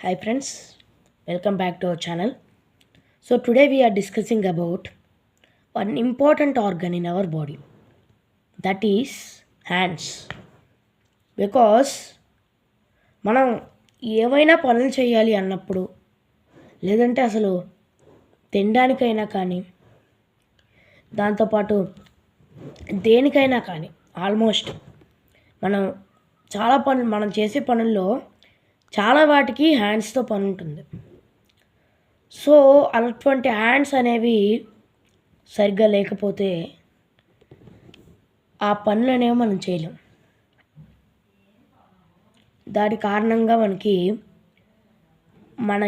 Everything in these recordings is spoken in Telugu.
Hi friends, welcome back to our channel. So today we are discussing about one important organ in our body, that is hands. Because మనం ఏవైనా పనులు చేయాలి అన్నప్పుడు లేదంటే అసలు తినడానికైనా కానీ దాంతోపాటు దేనికైనా కానీ ఆల్మోస్ట్ మనం మనం చేసే పనుల్లో చాలా వాటికి హ్యాండ్స్తో పని ఉంటుంది. సో అటువంటి హ్యాండ్స్ అనేవి సరిగ్గా లేకపోతే ఆ పనులు అనేవి మనం చేయలేం. దాని కారణంగా మన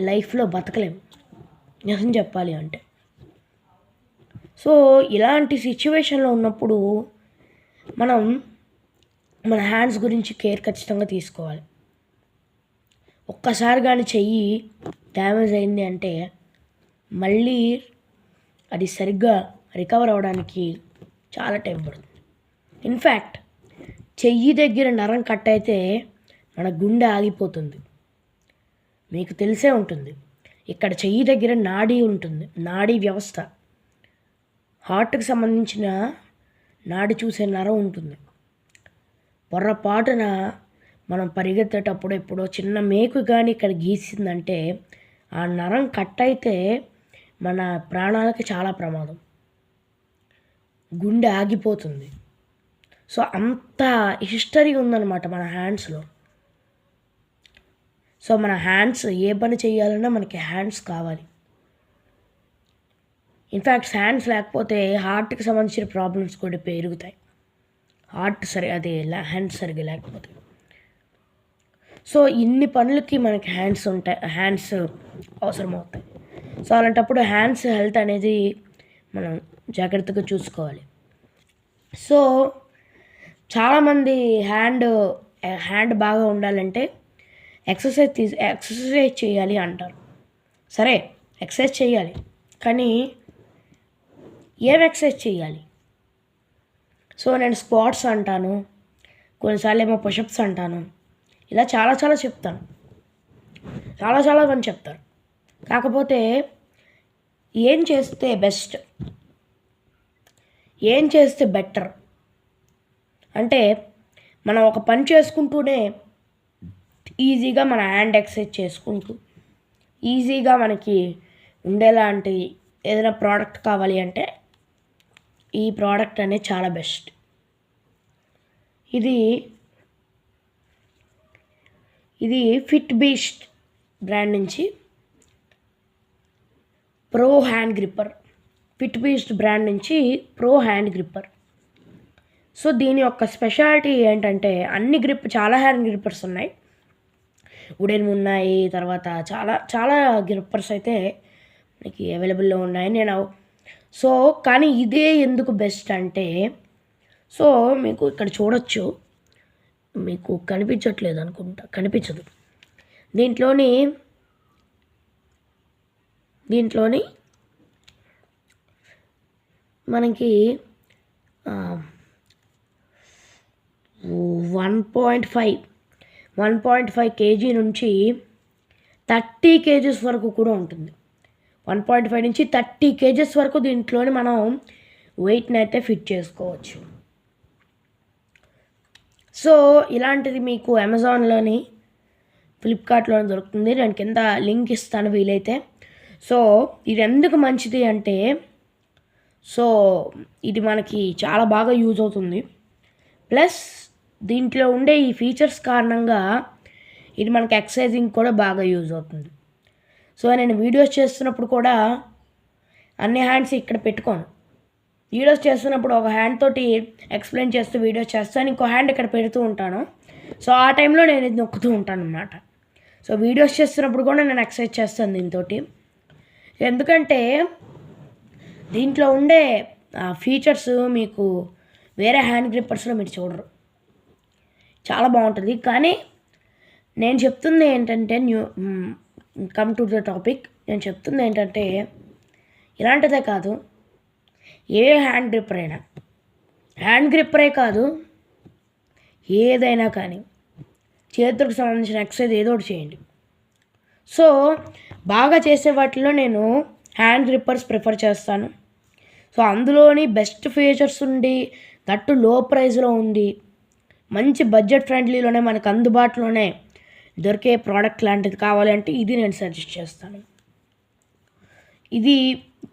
లైఫ్లో బతకలేం, నిజం చెప్పాలి అంటే. సో ఇలాంటి సిచ్యువేషన్లో ఉన్నప్పుడు మనం మన హ్యాండ్స్ గురించి కేర్ ఖచ్చితంగా తీసుకోవాలి. ఒక్కసారి కానీ చెయ్యి డ్యామేజ్ అయింది అంటే మళ్ళీ అది సరిగ్గా రికవర్ అవ్వడానికి చాలా టైం పడుతుంది. ఇన్ఫ్యాక్ట్ చెయ్యి దగ్గర నరం కట్ అయితే మన గుండె ఆగిపోతుంది. మీకు తెలిసే ఉంటుంది, ఇక్కడ చెయ్యి దగ్గర నాడీ ఉంటుంది, నాడీ వ్యవస్థ, హార్ట్కి సంబంధించిన నాడి చూసే నరం ఉంటుంది. పొర్రపాటున మనం పరిగెత్తేటప్పుడు ఎప్పుడో చిన్న మేకు కానీ ఇక్కడ గీసిందంటే ఆ నరం కట్ అయితే మన ప్రాణాలకి చాలా ప్రమాదం, గుండె ఆగిపోతుంది. సో అంత హిస్టరీ ఉందన్నమాట మన హ్యాండ్స్లో. సో మన హ్యాండ్స్ ఏ పని చేయాలన్నా మనకి హ్యాండ్స్ కావాలి. ఇన్ఫ్యాక్ట్ హ్యాండ్స్ లేకపోతే హార్ట్కి సంబంధించిన ప్రాబ్లమ్స్ కూడా పెరుగుతాయి, హ్యాండ్స్ సరిగ్గా లేకపోతే. సో ఇన్ని పనులకి మనకి హ్యాండ్స్ అవసరం అవుతాయి. సో అలాంటప్పుడు హ్యాండ్స్ హెల్త్ అనేది మనం జాగ్రత్తగా చూసుకోవాలి. సో చాలామంది హ్యాండ్ బాగా ఉండాలంటే ఎక్సర్సైజ్ చేయాలి అంటారు. సరే, ఎక్సర్సైజ్ చేయాలి, కానీ ఏం ఎక్సర్సైజ్ చేయాలి? సో నేను స్క్వాట్స్ అంటాను, కొన్నిసార్లు ఏమో పుషప్స్ అంటాను, ఇలా చాలా చెప్తాను, చాలా మంది చెప్తారు. కాకపోతే ఏం చేస్తే బెస్ట్, ఏం చేస్తే బెటర్ అంటే మనం ఒక పని చేసుకుంటూనే ఈజీగా మన హ్యాండ్ ఎక్సర్సైజ్ చేసుకుంటూ ఈజీగా మనకి ఉండేలాంటి ఏదైనా ప్రోడక్ట్ కావాలి అంటే ఈ ప్రోడక్ట్ అనేది చాలా బెస్ట్. ఇది ఫిట్ బీస్ట్ బ్రాండ్ నుంచి pro hand gripper. Fit beast brand నుంచి ప్రో హ్యాండ్ గ్రిప్పర్. సో దీని యొక్క స్పెషాలిటీ ఏంటంటే చాలా హ్యాండ్ గ్రిప్పర్స్ ఉన్నాయి, వుడెన్ ఉన్నాయి, తర్వాత చాలా గ్రిప్పర్స్ అయితే మనకి అవైలబుల్లో ఉన్నాయి. సో కానీ ఇదే ఎందుకు బెస్ట్ అంటే, సో మీకు ఇక్కడ చూడొచ్చు, మీకు కనిపించట్లేదు అనుకుంటా, కనిపించదు. దీంట్లోని మనకి 1.5 kg నుంచి 30 kgs వరకు కూడా ఉంటుంది. 1.5 నుంచి 30 kgs వరకు దీంట్లోనే మనం వెయిట్ని అయితే ఫిట్ చేసుకోవచ్చు. సో ఇలాంటిది మీకు అమెజాన్లోని, ఫ్లిప్కార్ట్లోని దొరుకుతుంది. నేను కింద లింక్ ఇస్తాను వీలైతే. సో ఇది ఎందుకు మంచిది అంటే, సో ఇది మనకి చాలా బాగా యూజ్ అవుతుంది. ప్లస్ దీంట్లో ఉండే ఈ ఫీచర్స్ కారణంగా ఇది మనకి ఎక్సర్సైజింగ్ కూడా బాగా యూజ్ అవుతుంది. సో నేను వీడియోస్ చేస్తున్నప్పుడు కూడా అన్ని హ్యాండ్స్ ఇక్కడ పెట్టుకోను. వీడియోస్ చేస్తున్నప్పుడు ఒక హ్యాండ్ తోటి ఎక్స్ప్లెయిన్ చేస్తూ వీడియోస్ చేస్తాను, ఇంకో హ్యాండ్ ఇక్కడ పెడుతూ ఉంటాను. సో ఆ టైంలో నేను ఇది నొక్కుతూ ఉంటాను అన్నమాట. సో వీడియోస్ చేస్తున్నప్పుడు కూడా నేను ఎక్సర్సైజ్ చేస్తాను దీంతో. ఎందుకంటే దీంట్లో ఉండే ఫీచర్స్ మీకు వేరే హ్యాండ్ గ్రిప్పర్స్లో మీరు చూడరు, చాలా బాగుంటుంది. కానీ నేను చెప్తుంది ఏంటంటే, కమ్ టు ద టాపిక్, నేను చెప్తుంది ఏంటంటే ఇలాంటిదే కాదు, ఏ హ్యాండ్ గ్రిప్పరే కాదు, ఏదైనా కానీ చేతులకు సంబంధించిన ఎక్సర్సైజ్ ఏదో ఒకటి చేయండి. సో బాగా చేసే వాటిలో నేను హ్యాండ్ గ్రిప్పర్స్ ప్రిఫర్ చేస్తాను. సో అందులోని బెస్ట్ ఫీచర్స్ ఉండి దట్టు లో ప్రైస్లో ఉంది, మంచి బడ్జెట్ ఫ్రెండ్లీలోనే మనకు అందుబాటులోనే దొరికే ప్రోడక్ట్ లాంటిది కావాలంటే ఇది నేను సజెస్ట్ చేస్తాను. ఇది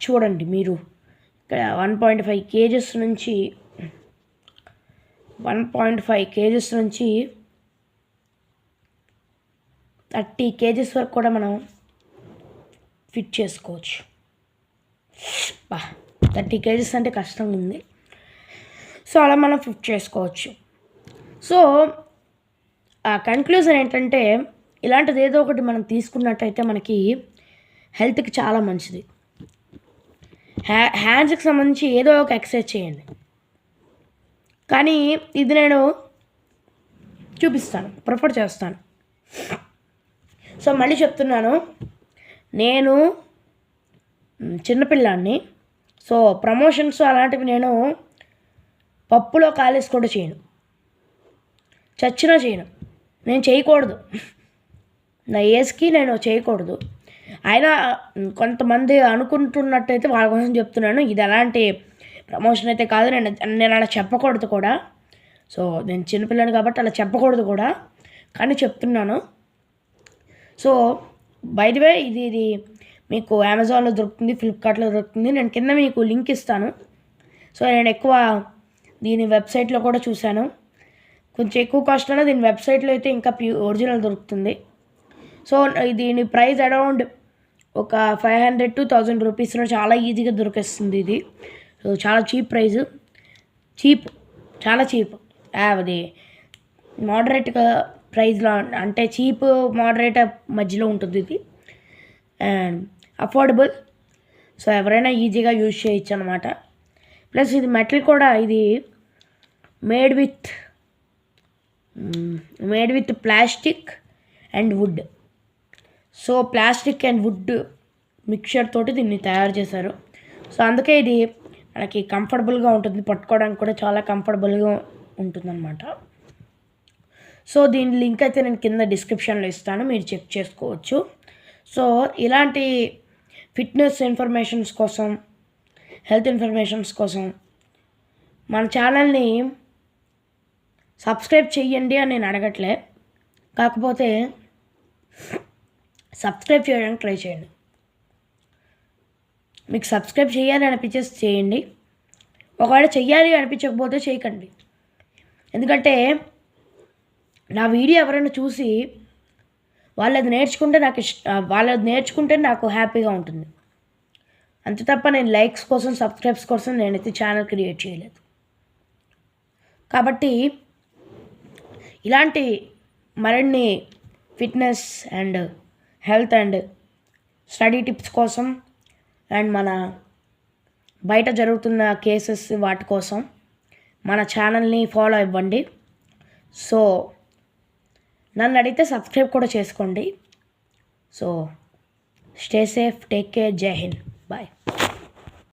చూడండి మీరు, ఇక్కడ 1.5 kgs నుంచి 30 kgs వరకు కూడా మనం ఫిట్ చేసుకోవచ్చు. 30 kgs అంటే కష్టంగా ఉంది. సో అలా మనం ఫిట్ చేసుకోవచ్చు. సో ఆ కన్క్లూజన్ ఏంటంటే, ఇలాంటిది ఏదో ఒకటి మనం తీసుకున్నట్టయితే మనకి హెల్త్కి చాలా మంచిది. హ్యాండ్స్కి సంబంధించి ఏదో ఒక ఎక్సర్సైజ్ చేయండి. కానీ ఇది నేను చూపిస్తాను, ప్రిఫర్ చేస్తాను. సో మళ్ళీ చెప్తున్నాను, నేను చిన్నపిల్లాన్ని. సో ప్రమోషన్స్ అలాంటివి నేను పప్పులో కాలేసి కూడా చేయను, చచ్చినా చేయను. నేను చేయకూడదు, నా ఏజ్కి నేను చేయకూడదు. అయినా కొంతమంది అనుకుంటున్నట్టయితే వాళ్ళ కోసం చెప్తున్నాను. ఇది ఎలాంటి ప్రమోషన్ అయితే కాదు, నేను అలా చెప్పకూడదు కూడా. సో నేను చిన్నపిల్లని కాబట్టి అలా చెప్పకూడదు కూడా, కానీ చెప్తున్నాను. సో బై ది వే ఇది మీకు అమెజాన్లో దొరుకుతుంది, ఫ్లిప్కార్ట్లో దొరుకుతుంది. నేను కింద మీకు లింక్ ఇస్తాను. సో నేను ఎక్కువ దీని వెబ్సైట్లో కూడా చూశాను, కొంచెం ఎక్కువ కాస్ట్లోనే దీని వెబ్సైట్లో అయితే ఇంకా ఒరిజినల్ దొరుకుతుంది. సో దీని ప్రైస్ అరౌండ్ ఒక 500 to 1000 రూపీస్లో చాలా ఈజీగా దొరికేస్తుంది ఇది. సో చాలా చీప్ ప్రైస్, చాలా చీప్. అది మోడరేట్గా ప్రైస్లో, అంటే చీప్ మోడరేట్ మధ్యలో ఉంటుంది ఇది, అండ్ అఫోర్డబుల్. సో ఎవరైనా ఈజీగా యూజ్ చేయొచ్చు అనమాట. ప్లస్ ఇది మెటల్ కూడా, ఇది made with plastic and wood. So plastic and wood mixture తోటి దీన్ని తయారు చేశారు. సో అందుకే ఇది మనకి కంఫర్టబుల్గా ఉంటుంది, పట్టుకోవడానికి కూడా చాలా కంఫర్టబుల్గా ఉంటుందన్నమాట. సో దీని లింక్ అయితే నేను కింద డిస్క్రిప్షన్లో ఇస్తాను, మీరు చెక్ చేసుకోవచ్చు. సో ఇలాంటి ఫిట్నెస్ ఇన్ఫర్మేషన్స్ కోసం, హెల్త్ ఇన్ఫర్మేషన్స్ కోసం మన ఛానల్ని సబ్స్క్రైబ్ చెయ్యండి అని నేను అడగట్లే, కాకపోతే సబ్స్క్రైబ్ చేయడానికి ట్రై చేయండి. మీకు సబ్స్క్రైబ్ చేయాలి అనిపించేసి చేయండి, ఒకవేళ చెయ్యాలి అనిపించకపోతే చేయకండి. ఎందుకంటే నా వీడియో ఎవరైనా చూసి వాళ్ళది నేర్చుకుంటే నాకు హ్యాపీగా ఉంటుంది. అంతే తప్ప నేను లైక్స్ కోసం, సబ్స్క్రైబ్స్ కోసం నేనైతే ఛానల్ క్రియేట్ చేయలేదు. కాబట్టి ఇలాంటి మరిన్ని fitness and health and study tips కోసం, అండ్ మన బయట జరుగుతున్న కేసెస్ వాటి కోసం మన ఛానల్ని ఫాలో అవ్వండి. సో నన్ను అడిగితే సబ్స్క్రైబ్ కూడా చేసుకోండి. So stay safe, take care, జై హింద్, బాయ్.